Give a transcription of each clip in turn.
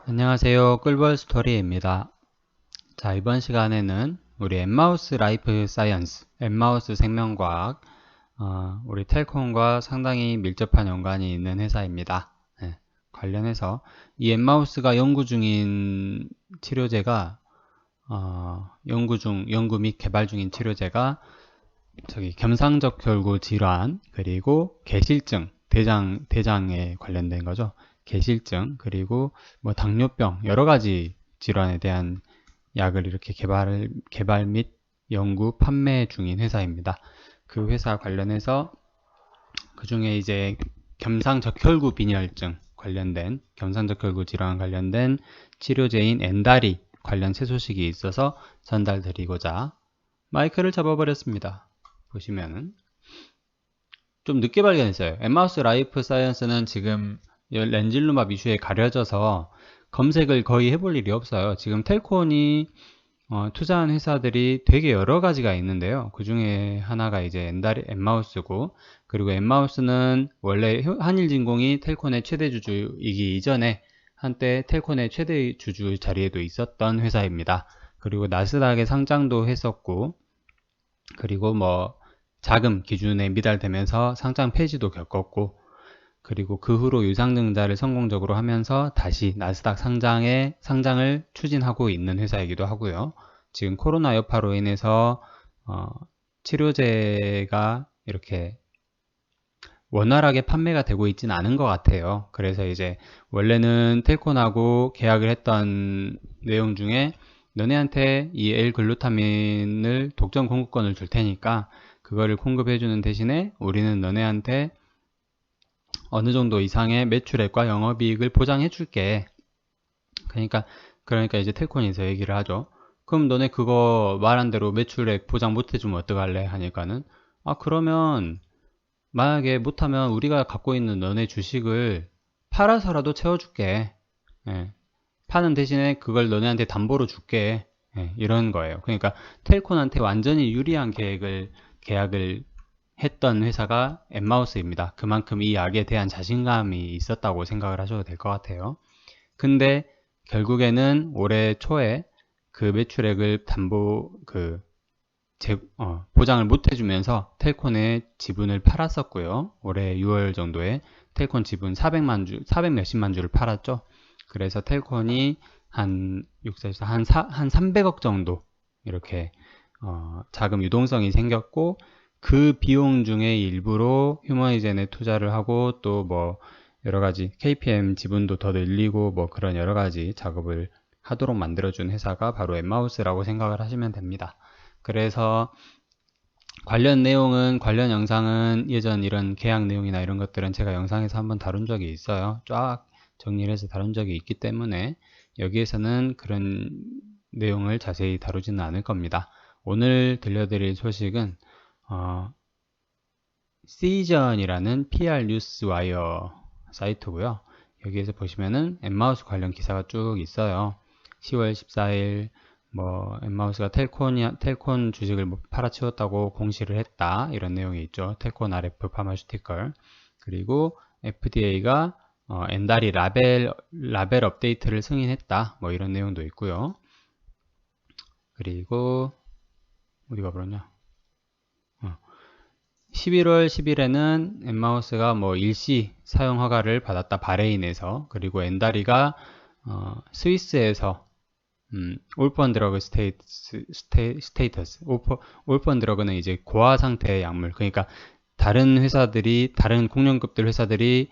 안녕하세요. 꿀벌 스토리입니다. 자, 이번 시간에는 우리 엠마우스 라이프 사이언스, 엠마우스 생명과학, 우리 텔콤과 상당히 밀접한 연관이 있는 회사입니다. 네, 관련해서 이 엠마우스가 연구 중인 치료제가 연구 및 개발 중인 치료제가 겸상적 결구 질환, 그리고 개실증, 대장에 관련된 거죠. 개실증, 그리고 뭐 당뇨병, 여러 가지 질환에 대한 약을 이렇게 개발 및 연구, 판매 중인 회사입니다. 그 회사 관련해서 그 중에 이제 겸상적혈구 빈혈증 관련된, 겸상적혈구 질환 관련된 치료제인 엔다리 관련 새 소식이 있어서 전달드리고자 마이크를 잡아버렸습니다. 보시면은 좀 늦게 발견했어요. 엠마우스 라이프 사이언스는 지금 렌질루맙 이슈에 가려져서 검색을 거의 해볼 일이 없어요. 지금 텔콘이 투자한 회사들이 되게 여러 가지가 있는데요. 그 중에 하나가 이제 엠마우스고, 그리고 엠마우스는 원래 한일진공이 텔콘의 최대 주주이기 이전에 한때 텔콘의 최대 주주 자리에도 있었던 회사입니다. 그리고 나스닥에 상장도 했었고, 그리고 뭐 자금 기준에 미달되면서 상장 폐지도 겪었고, 그리고 그 후로 유상증자를 성공적으로 하면서 다시 나스닥 상장을 추진하고 있는 회사이기도 하고요. 지금 코로나 여파로 인해서 치료제가 이렇게 원활하게 판매가 되고 있지는 않은 것 같아요. 그래서 이제 원래는 텔콘하고 계약을 했던 내용 중에 너네한테 이 L글루타민을 독점 공급권을 줄 테니까 그거를 공급해주는 대신에 우리는 너네한테 어느 정도 이상의 매출액과 영업이익을 보장해 줄게. 그러니까 이제 텔콘에서 얘기를 하죠. 그럼 너네 그거 말한 대로 매출액 보장 못 해주면 어떡할래? 하니까는 그러면 만약에 못하면 우리가 갖고 있는 너네 주식을 팔아서라도 채워줄게. 예. 파는 대신에 그걸 너네한테 담보로 줄게. 예, 이런 거예요. 그러니까 텔콘한테 완전히 유리한 계약을 했던 회사가 엠마우스입니다. 그만큼 이 약에 대한 자신감이 있었다고 생각을 하셔도 될 것 같아요. 근데 결국에는 올해 초에 그 매출액을 보장을 못 해주면서 텔콘의 지분을 팔았었고요. 올해 6월 정도에 텔콘 지분 400 몇십만 주를 팔았죠. 그래서 텔콘이 한 300억 정도 이렇게 자금 유동성이 생겼고, 그 비용 중에 일부로 휴머니젠에 투자를 하고 또 뭐 여러 가지 KPM 지분도 더 늘리고 뭐 그런 여러 가지 작업을 하도록 만들어준 회사가 바로 엠마우스라고 생각을 하시면 됩니다. 그래서 관련 영상은 예전 이런 계약 내용이나 이런 것들은 제가 영상에서 한번 다룬 적이 있어요. 쫙 정리를 해서 다룬 적이 있기 때문에 여기에서는 그런 내용을 자세히 다루지는 않을 겁니다. 오늘 들려드릴 소식은 시전이라는 PR 뉴스 와이어 사이트고요. 여기에서 보시면은 엠마우스 관련 기사가 쭉 있어요. 10월 14일 뭐 엠마우스가 텔콘 주식을 팔아치웠다고 공시를 했다, 이런 내용이 있죠. 텔콘 RF 파마슈티컬. 그리고 FDA가 엔다리 라벨 업데이트를 승인했다, 뭐 이런 내용도 있고요. 그리고 어디가 버렸냐? 11월 10일에는 엠마우스가 뭐 일시 사용 허가를 받았다, 바레인에서. 그리고 엔다리가 스위스에서 올펀 드러그 스테이터스. 올펀 드러그는 이제 고화 상태의 약물. 그러니까 다른 공룡급들 회사들이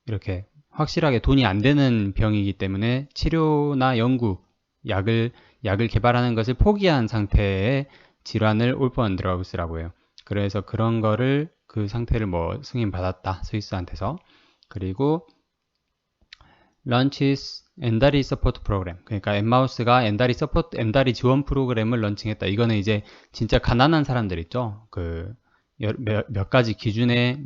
이렇게 확실하게 돈이 안 되는 병이기 때문에 치료나 연구, 약을 개발하는 것을 포기한 상태의 질환을 올펀 드러그스라고 해요. 그래서 그 상태를 뭐 승인받았다, 스위스한테서. 그리고 런치스 엔다리 서포트 프로그램. 그러니까 엠마우스가 엔다리 지원 프로그램을 런칭했다. 이거는 이제 진짜 가난한 사람들 있죠. 몇 가지 기준에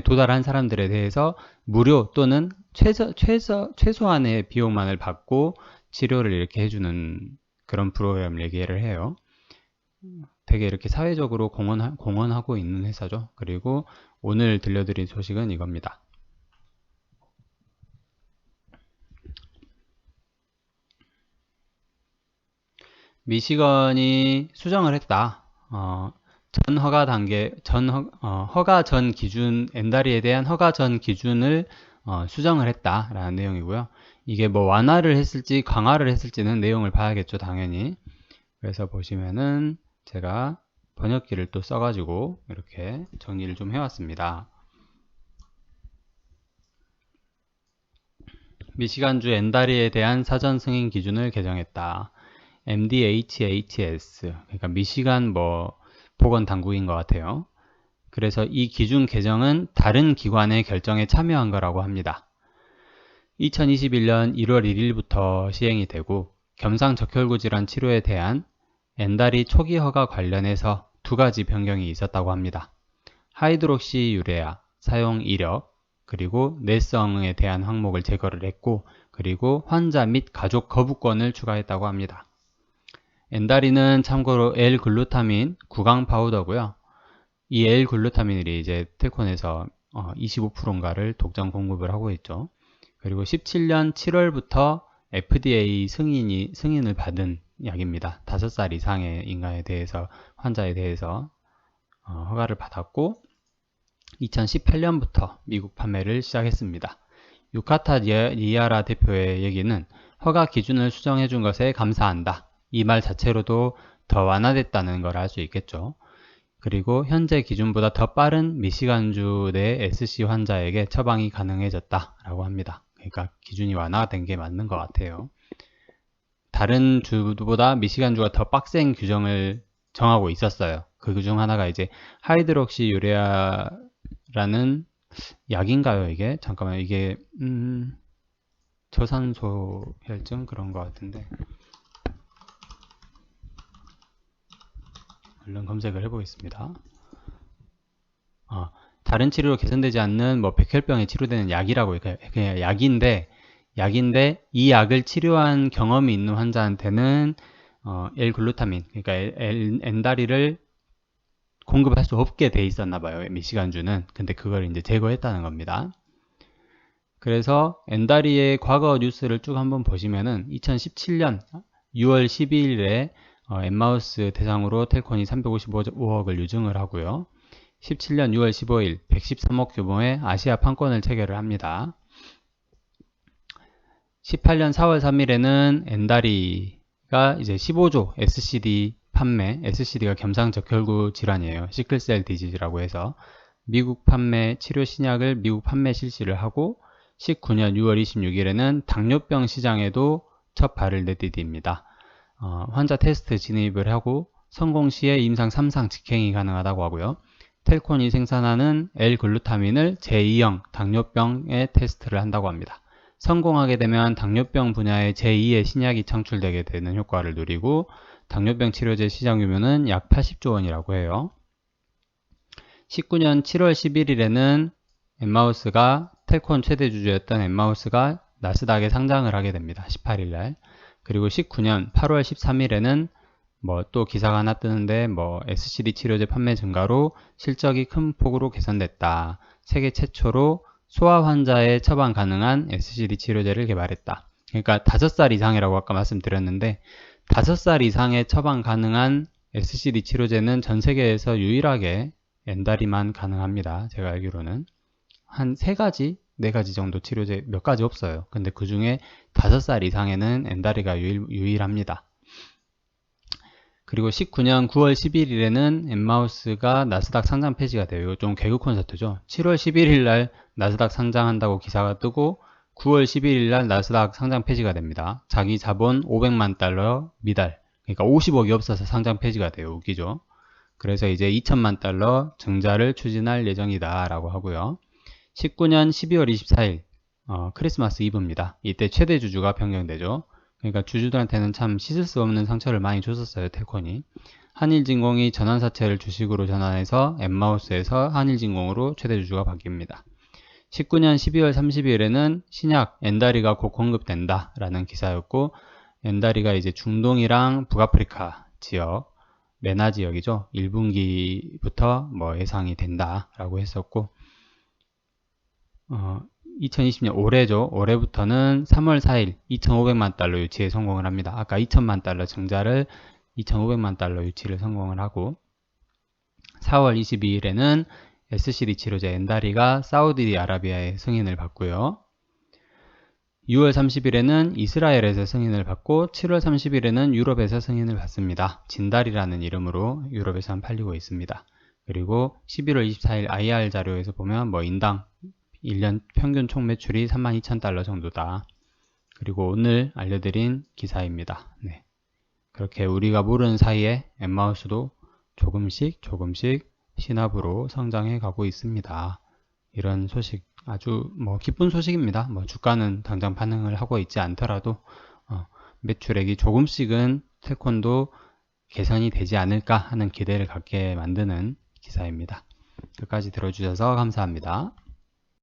도달한 사람들에 대해서 무료 또는 최소한의 비용만을 받고 치료를 이렇게 해주는 그런 프로그램을 얘기를 해요. 되게 이렇게 사회적으로 공헌하고 있는 회사죠. 그리고 오늘 들려드린 소식은 이겁니다. 미시건이 수정을 했다. 전 허가 단계, 허가 전 기준, 엔다리에 대한 허가 전 기준을 수정을 했다라는 내용이고요. 이게 뭐 완화를 했을지 강화를 했을지는 내용을 봐야겠죠, 당연히. 그래서 보시면은 제가 번역기를 또 써가지고 이렇게 정리를 좀 해왔습니다. 미시간주 엔다리에 대한 사전 승인 기준을 개정했다. MDHHS, 그러니까 미시간 뭐 보건 당국인 것 같아요. 그래서 이 기준 개정은 다른 기관의 결정에 참여한 거라고 합니다. 2021년 1월 1일부터 시행이 되고 겸상적혈구 질환 치료에 대한 엔다리 초기 허가 관련해서 두 가지 변경이 있었다고 합니다. 하이드록시 유레아 사용 이력 그리고 내성에 대한 항목을 제거를 했고 그리고 환자 및 가족 거부권을 추가했다고 합니다. 엔다리는 참고로 L글루타민 구강 파우더고요. 이 L글루타민이 이제 텔콘에서 25%인가를 독점 공급을 하고 있죠. 그리고 17년 7월부터 FDA 승인을 받은 약입니다. 5살 이상의 인간에 대해서 환자에 대해서 허가를 받았고 2018년부터 미국 판매를 시작했습니다. 유카타 니아라 대표의 얘기는 허가 기준을 수정해 준 것에 감사한다. 이 말 자체로도 더 완화됐다는 걸 알 수 있겠죠. 그리고 현재 기준보다 더 빠른 미시간주 내 SC 환자에게 처방이 가능해졌다라고 합니다. 그러니까 기준이 완화된 게 맞는 것 같아요. 다른 주보다 미시간주가 더 빡센 규정을 정하고 있었어요. 그 중 하나가 이제 하이드록시 유레아라는 약인가요, 이게? 잠깐만, 이게 저산소 혈증 그런 것 같은데. 얼른 검색을 해보겠습니다. 다른 치료로 개선되지 않는 뭐 백혈병에 치료되는 약이라고 그냥 약인데 이 약을 치료한 경험이 있는 환자한테는 L글루타민 그러니까 엔다리를 공급할 수 없게 돼 있었나 봐요. 미시간주는. 근데 그걸 이제 제거했다는 겁니다. 그래서 엔다리의 과거 뉴스를 쭉 한번 보시면은 2017년 6월 12일에 엠마우스 대상으로 텔콘이 355억을 유증을 하고요. 17년 6월 15일 113억 규모의 아시아 판권을 체결을 합니다. 18년 4월 3일에는 엔다리가 이제 15조 SCD 판매, SCD가 겸상적혈구 질환이에요. 시클셀 디지즈라고 해서 미국 판매 치료 신약을 미국 판매 실시를 하고 19년 6월 26일에는 당뇨병 시장에도 첫 발을 내디딥니다. 환자 테스트 진입을 하고 성공 시에 임상 3상 직행이 가능하다고 하고요. 텔콘이 생산하는 L글루타민을 제2형 당뇨병에 테스트를 한다고 합니다. 성공하게 되면 당뇨병 분야의 제2의 신약이 창출되게 되는 효과를 누리고 당뇨병 치료제 시장 규모는 약 80조 원이라고 해요. 19년 7월 11일에는 엠마우스가 텔콘 최대 주주였던 엠마우스가 나스닥에 상장을 하게 됩니다. 18일날. 그리고 19년 8월 13일에는 뭐 또 기사가 하나 뜨는데 뭐 SCD 치료제 판매 증가로 실적이 큰 폭으로 개선됐다. 세계 최초로 소아 환자에 처방 가능한 SCD 치료제를 개발했다. 그러니까 5살 이상이라고 아까 말씀드렸는데 5살 이상의 처방 가능한 SCD 치료제는 전 세계에서 유일하게 엔다리만 가능합니다. 제가 알기로는 한 3가지, 4가지 정도 치료제 몇 가지 없어요. 근데 그 중에 5살 이상에는 엔다리가 유일합니다. 그리고 19년 9월 11일에는 엠마우스가 나스닥 상장 폐지가 돼요. 이거 좀 개그 콘서트죠. 7월 11일 날 나스닥 상장한다고 기사가 뜨고 9월 11일 날 나스닥 상장 폐지가 됩니다. 자기 자본 500만 달러 미달. 그러니까 50억이 없어서 상장 폐지가 돼요. 웃기죠. 그래서 이제 2천만 달러 증자를 추진할 예정이다 라고 하고요. 19년 12월 24일 크리스마스 이브입니다. 이때 최대 주주가 변경되죠. 그러니까 주주들한테는 참 씻을 수 없는 상처를 많이 줬었어요. 텔콘이. 한일진공이 전환사채를 주식으로 전환해서 엠마우스에서 한일진공으로 최대 주주가 바뀝니다. 19년 12월 30일에는 신약 엔다리가 곧 공급된다 라는 기사였고 엔다리가 이제 중동이랑 북아프리카 지역 메나 지역이죠. 1분기부터 뭐 예상이 된다 라고 했었고 2020년 올해죠. 올해부터는 3월 4일 2,500만 달러 유치에 성공을 합니다. 아까 2천만 달러 증자를 2,500만 달러 유치를 성공을 하고 4월 22일에는 SCD 치료제 엔다리가 사우디아라비아의 승인을 받고요. 6월 30일에는 이스라엘에서 승인을 받고 7월 30일에는 유럽에서 승인을 받습니다. 진달이라는 이름으로 유럽에서 팔리고 있습니다. 그리고 11월 24일 IR 자료에서 보면 뭐 인당 1년 평균 총 매출이 32,000달러 정도다. 그리고 오늘 알려드린 기사입니다. 네. 그렇게 우리가 모르는 사이에 엠마우스도 조금씩 신압으로 성장해 가고 있습니다. 이런 소식 아주 뭐 기쁜 소식입니다. 뭐 주가는 당장 반응을 하고 있지 않더라도 매출액이 조금씩은 태권도 개선이 되지 않을까 하는 기대를 갖게 만드는 기사입니다. 끝까지 들어주셔서 감사합니다.